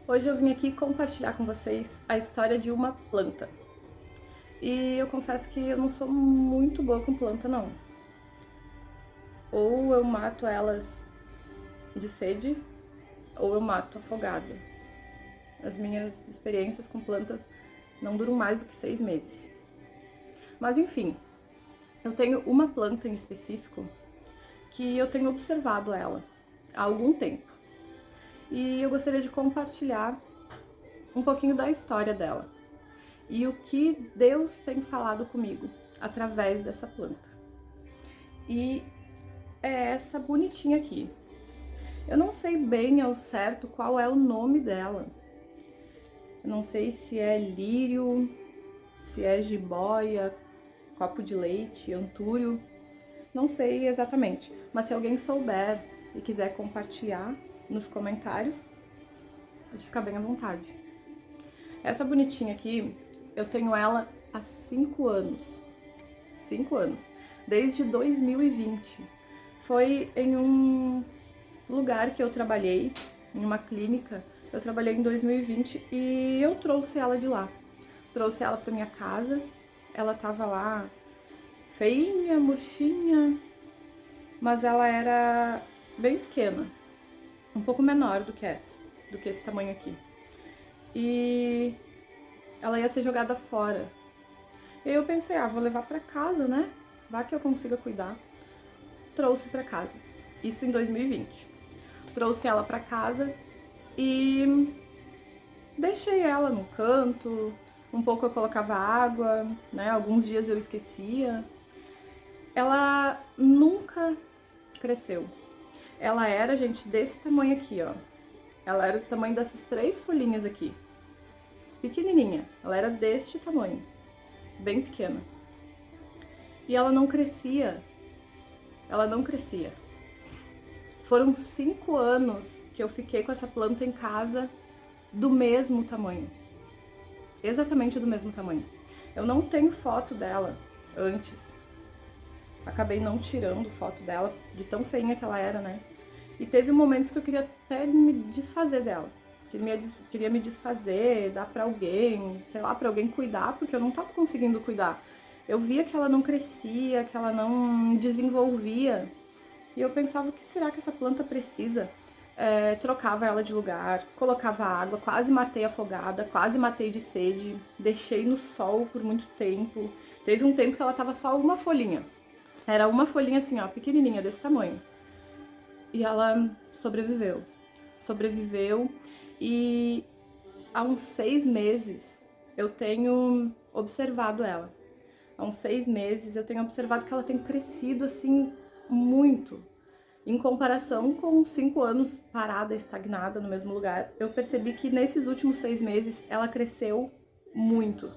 Hoje eu vim aqui compartilhar com vocês a história de uma planta. E eu confesso que eu não sou muito boa com planta, não. Ou eu mato elas de sede, ou eu mato afogada. As minhas experiências com plantas não duram mais do que 6 meses. Mas enfim, eu tenho uma planta em específico que eu tenho observado ela há algum tempo. E eu gostaria de compartilhar um pouquinho da história dela e o que Deus tem falado comigo através dessa planta. E é essa bonitinha aqui. Eu não sei bem ao certo qual é o nome dela. Eu não sei se é lírio, se é jiboia, copo de leite, antúrio. Não sei exatamente, mas se alguém souber e quiser compartilhar nos comentários, pode ficar bem à vontade. Essa bonitinha aqui, eu tenho ela há 5 anos. 5 anos. Desde 2020. Foi em um lugar que eu trabalhei, em uma clínica. Eu trabalhei em 2020 e eu trouxe ela de lá. Trouxe ela pra minha casa. Ela tava lá feinha, murchinha, mas ela era bem pequena. Um pouco menor do que esse tamanho aqui. E ela ia ser jogada fora. E aí eu pensei, vou levar pra casa, né? Vá que eu consiga cuidar. Trouxe pra casa. Isso em 2020. Trouxe ela pra casa e deixei ela no canto. Um pouco eu colocava água, né? Alguns dias eu esquecia. Ela nunca cresceu. Ela era, gente, desse tamanho aqui, ó. Ela era do tamanho dessas 3 folhinhas aqui. Pequenininha. Ela era deste tamanho. Bem pequena. E ela não crescia. Ela não crescia. Foram 5 anos que eu fiquei com essa planta em casa do mesmo tamanho. Exatamente do mesmo tamanho. Eu não tenho foto dela antes. Acabei não tirando foto dela, de tão feinha que ela era, né? E teve momentos que eu queria até me desfazer dela. Queria me desfazer, dar pra alguém, sei lá, pra alguém cuidar, porque eu não tava conseguindo cuidar. Eu via que ela não crescia, que ela não desenvolvia. E eu pensava, o que será que essa planta precisa? Trocava ela de lugar, colocava água, quase matei afogada, quase matei de sede, deixei no sol por muito tempo. Teve um tempo que ela tava só uma folhinha. Era uma folhinha assim, ó, pequenininha, desse tamanho. E ela sobreviveu. Sobreviveu e há uns 6 meses eu tenho observado ela. Há uns 6 meses eu tenho observado que ela tem crescido assim muito. Em comparação com 5 anos parada, estagnada no mesmo lugar, eu percebi que nesses últimos 6 meses ela cresceu muito.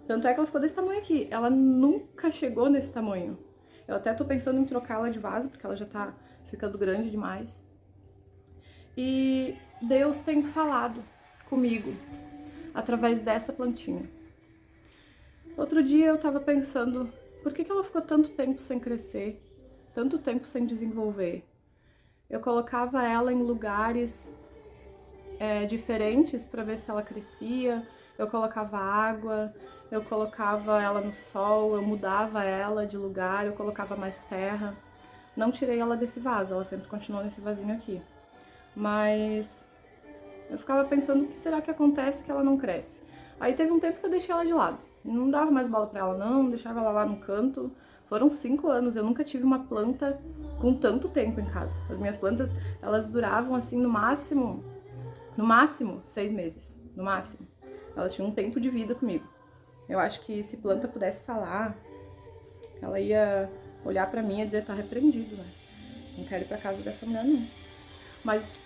Tanto é que ela ficou desse tamanho aqui. Ela nunca chegou nesse tamanho. Eu até tô pensando em trocá-la de vaso, porque ela já tá ficando grande demais. E Deus tem falado comigo através dessa plantinha. Outro dia eu tava pensando, por que ela ficou tanto tempo sem crescer? Tanto tempo sem desenvolver? Eu colocava ela em lugares diferentes para ver se ela crescia. Eu colocava água, eu colocava ela no sol, eu mudava ela de lugar, eu colocava mais terra. Não tirei ela desse vaso, ela sempre continuou nesse vasinho aqui. Mas eu ficava pensando, o que será que acontece que ela não cresce? Aí teve um tempo que eu deixei ela de lado. Não dava mais bola pra ela não, deixava ela lá no canto. Foram 5 anos, eu nunca tive uma planta com tanto tempo em casa. As minhas plantas, elas duravam assim no máximo 6 meses, no máximo. Elas tinham um tempo de vida comigo. Eu acho que se planta pudesse falar, ela ia olhar pra mim e dizer, tá repreendido, né? Não quero ir pra casa dessa mulher não. Mas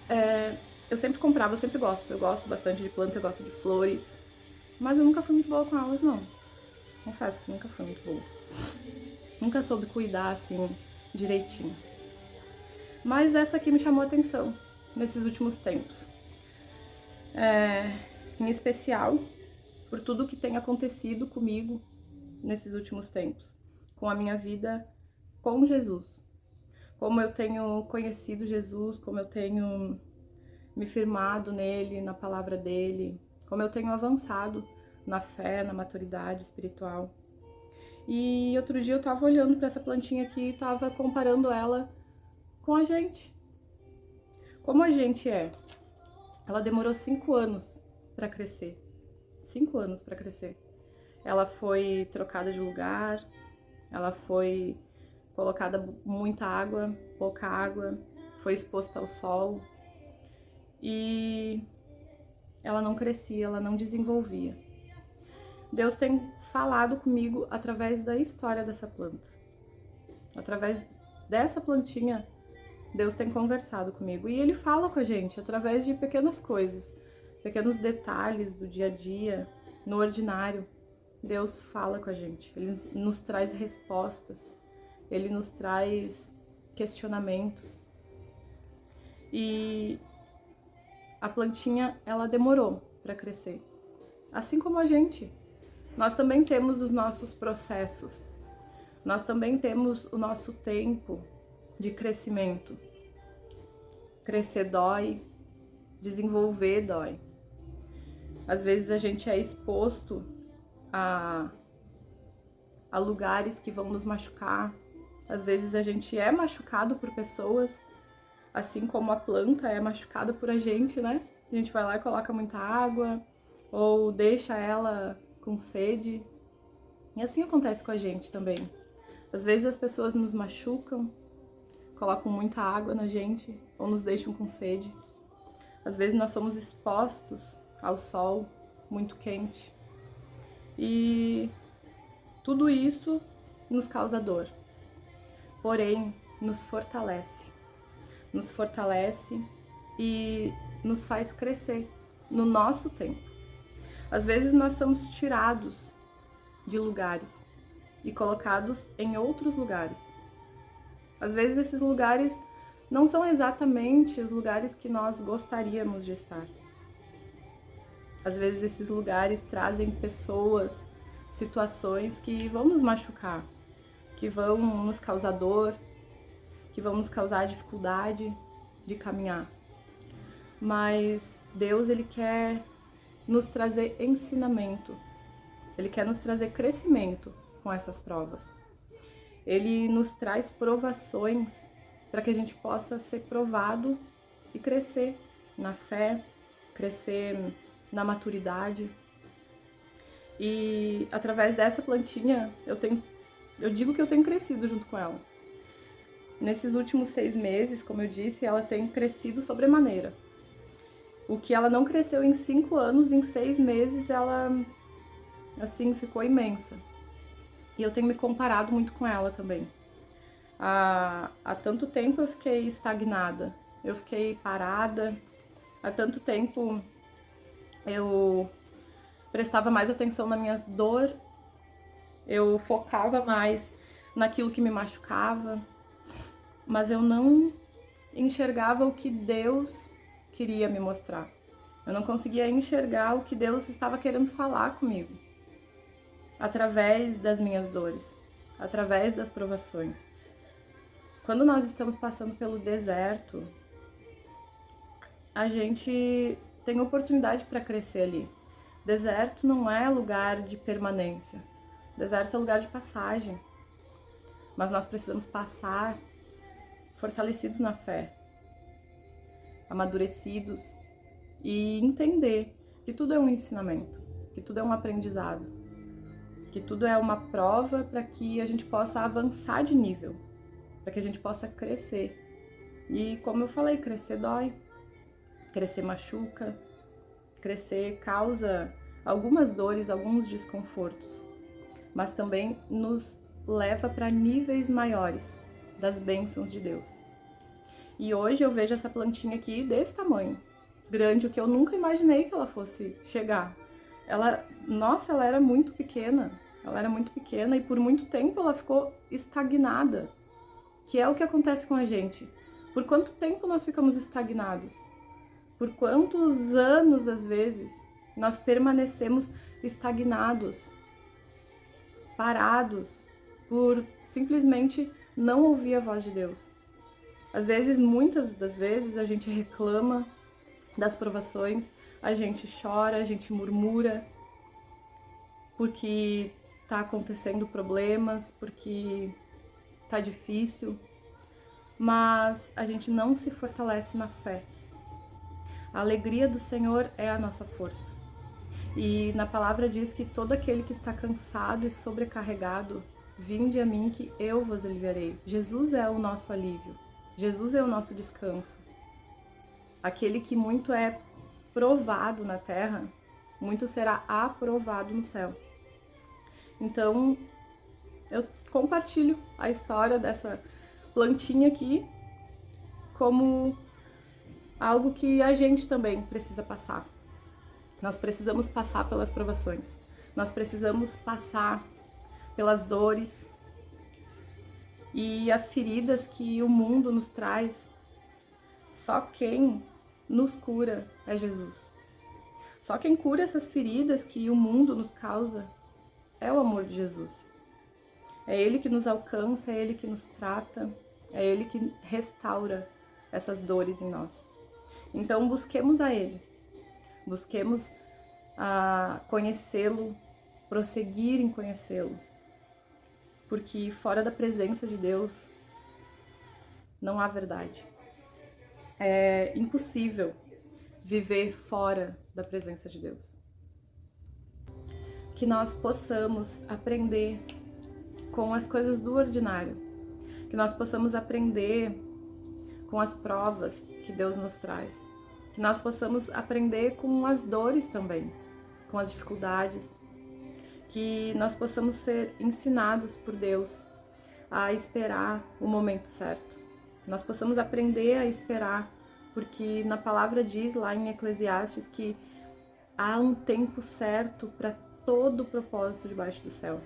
eu sempre comprava, eu sempre gosto. Eu gosto bastante de planta, eu gosto de flores. Mas eu nunca fui muito boa com elas, não. Confesso que nunca fui muito boa. Nunca soube cuidar, assim, direitinho. Mas essa aqui me chamou a atenção nesses últimos tempos. Em especial, por tudo que tem acontecido comigo nesses últimos tempos. Com a minha vida com Jesus. Como eu tenho conhecido Jesus, como eu tenho me firmado nele, na palavra dele, como eu tenho avançado na fé, na maturidade espiritual. E outro dia eu tava olhando para essa plantinha aqui e tava comparando ela com a gente. Como a gente é? Ela demorou 5 anos para crescer. 5 anos para crescer. Ela foi trocada de lugar, ela foi colocada muita água, pouca água, foi exposta ao sol e ela não crescia, ela não desenvolvia. Deus tem falado comigo através da história dessa planta. Através dessa plantinha, Deus tem conversado comigo. E Ele fala com a gente através de pequenas coisas, pequenos detalhes do dia a dia, no ordinário. Deus fala com a gente. Ele nos traz respostas. Ele nos traz questionamentos. E a plantinha, ela demorou para crescer. Assim como a gente. Nós também temos os nossos processos. Nós também temos o nosso tempo de crescimento. Crescer dói, desenvolver dói. Às vezes a gente é exposto a lugares que vão nos machucar. Às vezes a gente é machucado por pessoas, assim como a planta é machucada por a gente, né? A gente vai lá e coloca muita água, ou deixa ela com sede. E assim acontece com a gente também. Às vezes as pessoas nos machucam, colocam muita água na gente, ou nos deixam com sede. Às vezes nós somos expostos ao sol muito quente. E tudo isso nos causa dor. Porém, nos fortalece. Nos fortalece e nos faz crescer no nosso tempo. Às vezes nós somos tirados de lugares e colocados em outros lugares. Às vezes esses lugares não são exatamente os lugares que nós gostaríamos de estar. Às vezes esses lugares trazem pessoas, situações que vão nos machucar, que vão nos causar dor, que vão nos causar dificuldade de caminhar. Mas Deus, Ele quer nos trazer ensinamento. Ele quer nos trazer crescimento com essas provas. Ele nos traz provações para que a gente possa ser provado e crescer na fé, crescer na maturidade. E através dessa plantinha, eu digo que eu tenho crescido junto com ela. Nesses últimos 6 meses, como eu disse, ela tem crescido sobremaneira. O que ela não cresceu em 5 anos, em 6 meses, ela, assim, ficou imensa. E eu tenho me comparado muito com ela também. Há tanto tempo eu fiquei estagnada, eu fiquei parada. Há tanto tempo eu prestava mais atenção na minha dor, eu focava mais naquilo que me machucava, mas eu não enxergava o que Deus queria me mostrar. Eu não conseguia enxergar o que Deus estava querendo falar comigo, através das minhas dores, através das provações. Quando nós estamos passando pelo deserto, a gente tem oportunidade para crescer ali. Deserto não é lugar de permanência. Deserto é lugar de passagem. Mas nós precisamos passar fortalecidos na fé, amadurecidos e entender que tudo é um ensinamento, que tudo é um aprendizado, que tudo é uma prova para que a gente possa avançar de nível, para que a gente possa crescer. E como eu falei, crescer dói, crescer machuca, crescer causa algumas dores, alguns desconfortos, mas também nos leva para níveis maiores das bênçãos de Deus. E hoje eu vejo essa plantinha aqui desse tamanho, grande, o que eu nunca imaginei que ela fosse chegar. Ela era muito pequena, e por muito tempo ela ficou estagnada, que é o que acontece com a gente. Por quanto tempo nós ficamos estagnados? Por quantos anos, às vezes, nós permanecemos estagnados, parados, por simplesmente não ouvir a voz de Deus. Às vezes, muitas das vezes, a gente reclama, das provações, a gente chora, a gente murmura, porque tá acontecendo problemas, porque tá difícil, mas a gente não se fortalece na fé. A alegria do Senhor é a nossa força. E na palavra diz que todo aquele que está cansado e sobrecarregado, vinde a mim que eu vos aliviarei. Jesus é o nosso alívio. Jesus é o nosso descanso. Aquele que muito é provado na terra, muito será aprovado no céu. Então, eu compartilho a história dessa plantinha aqui como algo que a gente também precisa passar. Nós precisamos passar pelas provações. Nós precisamos passar pelas dores e as feridas que o mundo nos traz. Só quem nos cura é Jesus. Só quem cura essas feridas que o mundo nos causa é o amor de Jesus. É Ele que nos alcança, é Ele que nos trata, é Ele que restaura essas dores em nós. Então busquemos a Ele, busquemos a conhecê-lo, prosseguir em conhecê-lo, porque fora da presença de Deus não há verdade. É impossível viver fora da presença de Deus. Que nós possamos aprender com as coisas do ordinário, que nós possamos aprender com as provas que Deus nos traz, que nós possamos aprender com as dores também, com as dificuldades, que nós possamos ser ensinados por Deus a esperar o momento certo, nós possamos aprender a esperar, porque na palavra diz lá em Eclesiastes que há um tempo certo para todo o propósito debaixo do céu.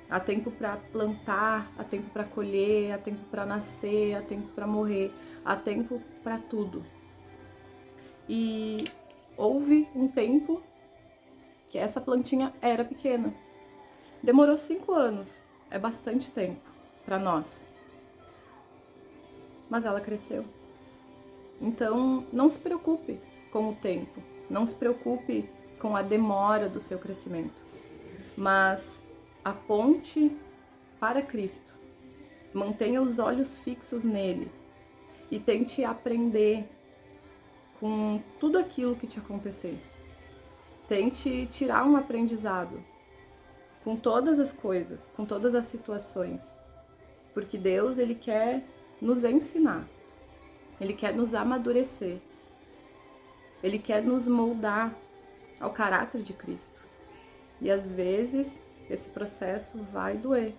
Há tempo para plantar, há tempo para colher, há tempo para nascer, há tempo para morrer, há tempo para tudo. E houve um tempo que essa plantinha era pequena. Demorou 5 anos, é bastante tempo para nós. Mas ela cresceu. Então, não se preocupe com o tempo, não se preocupe com a demora do seu crescimento, mas aponte para Cristo, mantenha os olhos fixos nele e tente aprender com tudo aquilo que te acontecer. Tente tirar um aprendizado com todas as coisas, com todas as situações, porque Deus, Ele quer nos ensinar, Ele quer nos amadurecer, Ele quer nos moldar ao caráter de Cristo. E às vezes esse processo vai doer,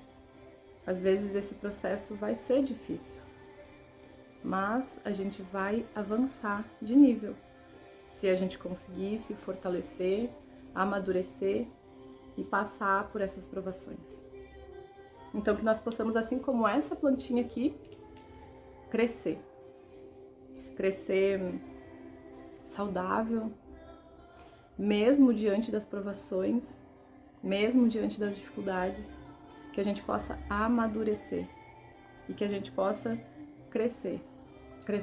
às vezes esse processo vai ser difícil, mas a gente vai avançar de nível, se a gente conseguir se fortalecer, amadurecer e passar por essas provações. Então que nós possamos, assim como essa plantinha aqui, crescer saudável, mesmo diante das provações, mesmo diante das dificuldades, que a gente possa amadurecer e que a gente possa crescer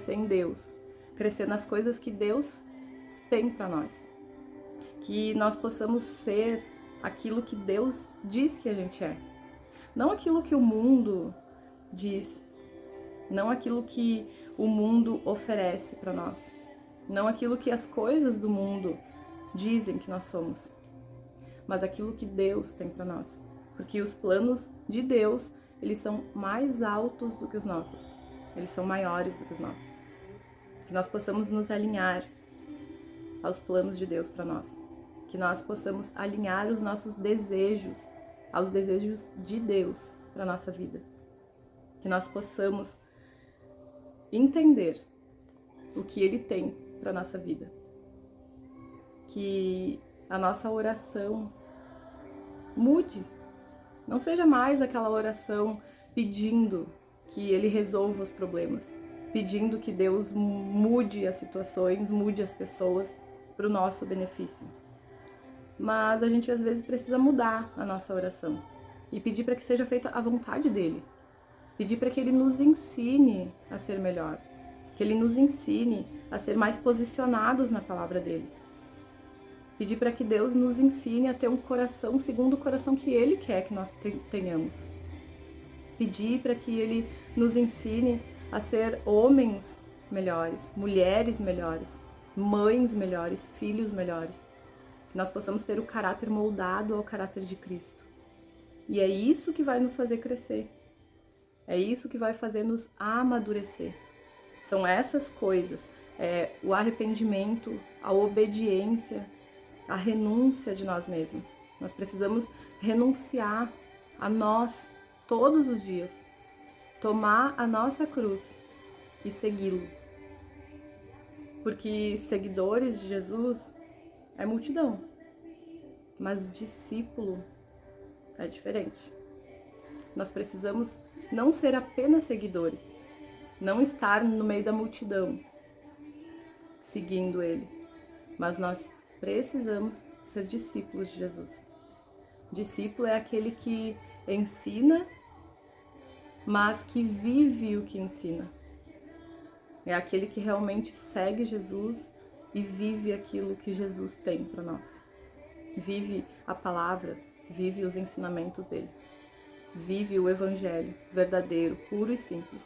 em Deus, crescer nas coisas que Deus tem para nós, que nós possamos ser aquilo que Deus diz que a gente é, não aquilo que o mundo diz, não aquilo que o mundo oferece para nós, não aquilo que as coisas do mundo dizem que nós somos, mas aquilo que Deus tem para nós, porque os planos de Deus, eles são mais altos do que os nossos, eles são maiores do que os nossos, que nós possamos nos alinhar aos planos de Deus para nós, que nós possamos alinhar os nossos desejos aos desejos de Deus para nossa vida, que nós possamos entender o que Ele tem para nossa vida, que a nossa oração mude, não seja mais aquela oração pedindo que Ele resolva os problemas, pedindo que Deus mude as situações, mude as pessoas para o nosso benefício. Mas a gente às vezes precisa mudar a nossa oração e pedir para que seja feita a vontade dEle, pedir para que Ele nos ensine a ser melhor, que Ele nos ensine a ser mais posicionados na palavra dEle. Pedir para que Deus nos ensine a ter um coração segundo o coração que Ele quer que nós tenhamos. Pedir para que Ele nos ensine a ser homens melhores, mulheres melhores, mães melhores, filhos melhores. Que nós possamos ter o caráter moldado ao caráter de Cristo. E é isso que vai nos fazer crescer. É isso que vai fazer nos amadurecer. São essas coisas, o arrependimento, a obediência, a renúncia de nós mesmos. Nós precisamos renunciar a nós todos os dias, tomar a nossa cruz e segui-lo. Porque seguidores de Jesus é multidão, mas discípulo é diferente. Nós precisamos não ser apenas seguidores, não estar no meio da multidão seguindo Ele, mas nós precisamos ser discípulos de Jesus. Discípulo é aquele que ensina, mas que vive o que ensina. É aquele que realmente segue Jesus e vive aquilo que Jesus tem para nós. Vive a palavra, vive os ensinamentos dele. Vive o evangelho verdadeiro, puro e simples.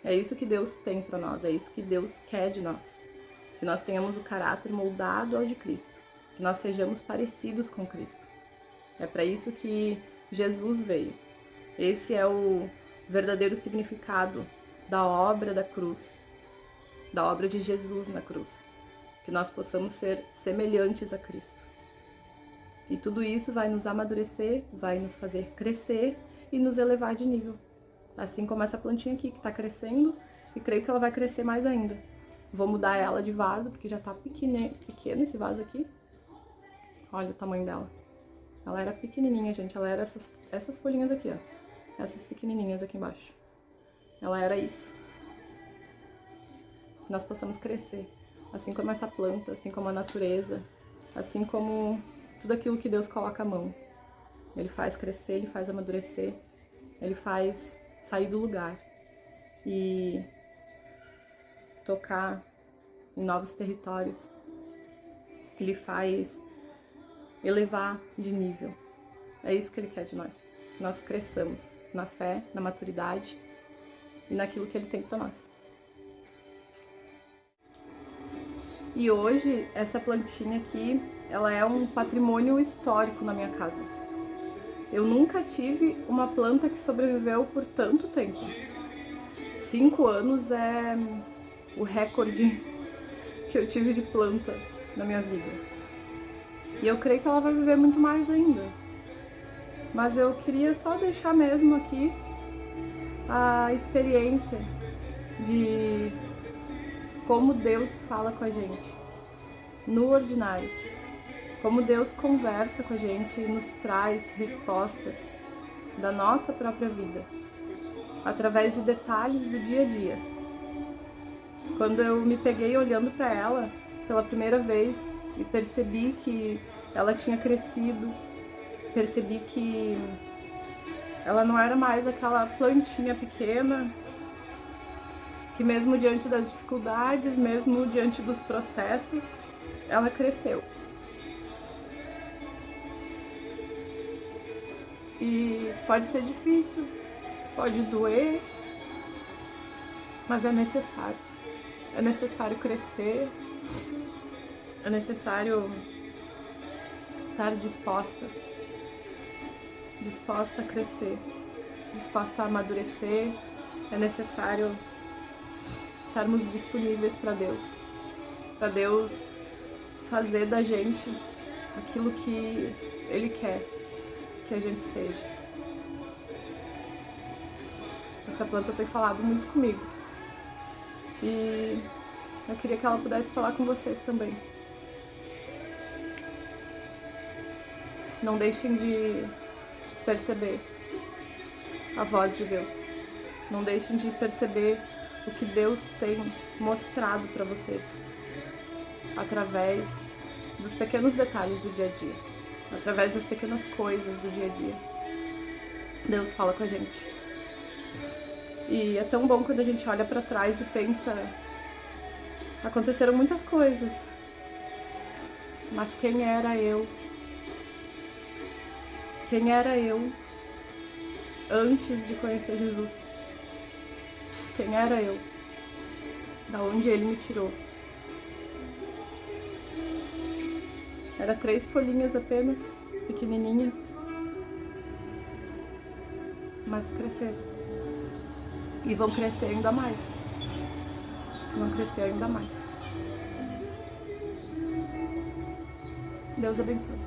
É isso que Deus tem para nós, é isso que Deus quer de nós. Que nós tenhamos o caráter moldado ao de Cristo, que nós sejamos parecidos com Cristo. É para isso que Jesus veio. Esse é o verdadeiro significado da obra da cruz, da obra de Jesus na cruz. Que nós possamos ser semelhantes a Cristo. E tudo isso vai nos amadurecer, vai nos fazer crescer e nos elevar de nível. Assim como essa plantinha aqui que está crescendo e creio que ela vai crescer mais ainda. Vou mudar ela de vaso porque já está pequeno esse vaso aqui. Olha o tamanho dela. Ela era pequenininha, gente. Ela era essas folhinhas aqui, ó. Essas pequenininhas aqui embaixo. Ela era isso. Que nós possamos crescer. Assim como essa planta, assim como a natureza, assim como tudo aquilo que Deus coloca a mão. Ele faz crescer, Ele faz amadurecer, Ele faz sair do lugar e tocar em novos territórios. Ele faz elevar de nível. É isso que Ele quer de nós. Que nós cresçamos na fé, na maturidade e naquilo que Ele tem para nós. E hoje, essa plantinha aqui, ela é um patrimônio histórico na minha casa. Eu nunca tive uma planta que sobreviveu por tanto tempo. 5 anos é o recorde que eu tive de planta na minha vida. E eu creio que ela vai viver muito mais ainda. Mas eu queria só deixar mesmo aqui a experiência de como Deus fala com a gente no ordinário, como Deus conversa com a gente e nos traz respostas da nossa própria vida, através de detalhes do dia a dia. Quando eu me peguei olhando para ela pela primeira vez e percebi que ela tinha crescido, percebi que ela não era mais aquela plantinha pequena, que mesmo diante das dificuldades, mesmo diante dos processos, ela cresceu. E pode ser difícil, pode doer, mas é necessário. É necessário crescer, é necessário estar disposta a crescer, disposta a amadurecer. É necessário estarmos disponíveis para Deus fazer da gente aquilo que Ele quer que a gente seja. Essa planta tem falado muito comigo e eu queria que ela pudesse falar com vocês também. Não deixem de perceber a voz de Deus. Não deixem de perceber o que Deus tem mostrado para vocês através dos pequenos detalhes do dia a dia, através das pequenas coisas do dia a dia. Deus fala com a gente. E é tão bom quando a gente olha para trás e pensa Aconteceram muitas coisas, mas quem era eu? Quem era eu antes de conhecer Jesus? Quem era eu? Da onde ele me tirou? Era 3 folhinhas apenas, pequenininhas, mas cresceram. E vão crescer ainda mais. Vão crescer ainda mais. Deus abençoe.